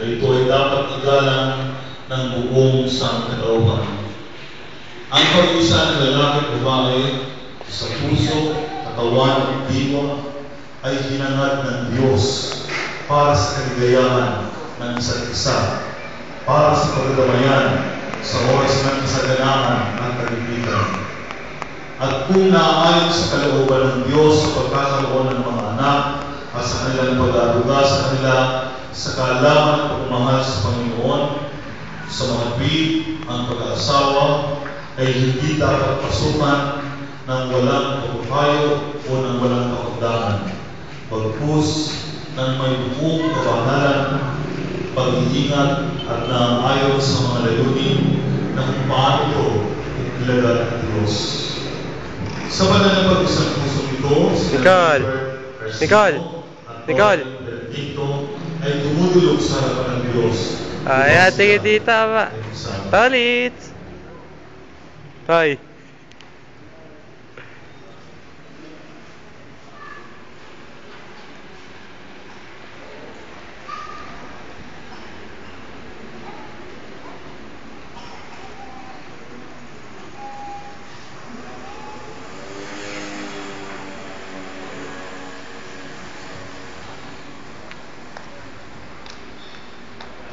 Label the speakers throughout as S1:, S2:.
S1: ay ito ay dapat igalang ng buong sangkatauhan. Ang pag-iisa ng lalaki at babae sa puso, katawan at diwa ay hinangad ng Diyos para sa kaligayahan ng isa't isa, para sa pagdadamayan sa oras ng kasaganahan ng kagipitan. At kung naaayon sa kalooban ng Diyos sa pagkakaroon ng mga anak at sa kanilang pag-aaruga sa kanila sa kaalaman at pagmamahal sa Panginoon, sa mga tuwid ang pag-aasawa ay hindi dapat pasukan ng walang pagpapayo o ng walang kapagdangan, bagkus ng may buong kabanalan, pag-iingat at naaayon sa mga layunin na kung paano ito ikilagal ng Diyos. Sa banal na pag-isang puso ito, si Nicole Benedicto ay dumudulog sa harapan ng Diyos.
S2: Ay, tingin dito ba? Tolit! Hoy!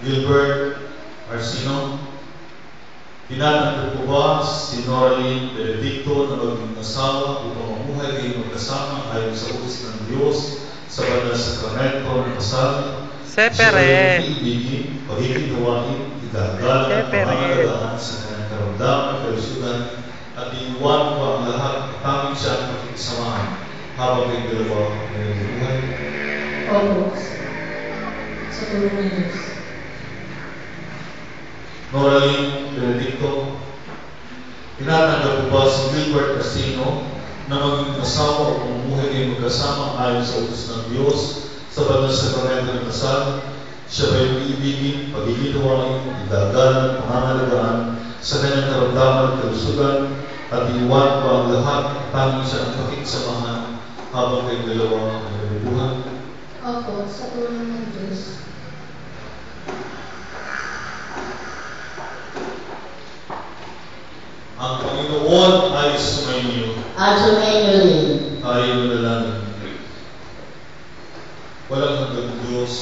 S1: Gilbert Arcino, tinatanggal po ba si Noraline Benedicto na maging asawa upang mamuhay kayo magkasama ayon sa utos ng Diyos sa banal sakramento ng kasal?
S2: Sepere!
S1: Ibigin, pagiging gawain, igagalang at pangangalagaan sa kanyang karamdaman, kalusugan, at iiwan pa ang lahat at tanging siya ang pakikisamahan habang kayo dalawa ay buhay.
S3: Opo. Sa tulong ng Diyos.
S1: Noraline Benedicto, tinatanggap po ba si Gilbert Arcino na maging asawa o pamumuhay kayo magkasama ayon sa utos ng Diyos sa banal sakramento ng kasal? Siya ba yung iibigin, pagiginawain, igagalang, pangangalagaan sa kanyang karamdaman at kalusugan, at iwan pa ang lahat at tanging siya ang pakikisamahan habang kayo dalawa ay nabubuhay?
S3: Opo, sa tulong ng Diyos.
S1: Ang Panginoon ay sumainyo.
S3: At sumainyo rin.
S1: Tayo manalangin. Walang hanggang Diyos,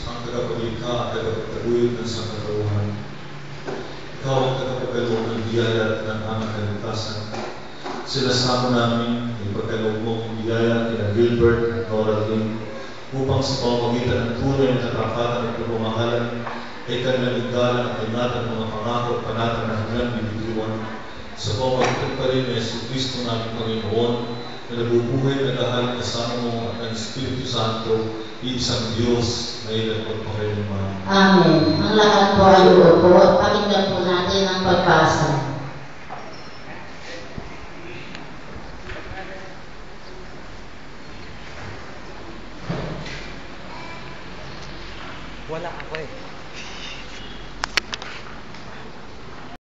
S1: ang tagapaglikha at tagapagtaguyod ng sangkatauhan. Ikaw ang tagapagkaloob ng biyaya at ng aming kaligtasan. Sinasama namin ang pagkaloob mong biyaya kina Gilbert at Noraline upang sa pamamagitan ng tunay na katapatan at pagmamahalan ay kanilang igalang at ingatan mga pangako at panatang na hanggang bibigyan sa pamamagitan pa rin ng Jesucristo naming Panginoon na nabubuhay na dahil kasama mo at ang Espiritu Santo, isang Diyos na ilang pagpakailanman.
S3: Amen. Ang lahat po ay uupo at pakinggan po natin ang pagbasa.
S2: Wala ako eh.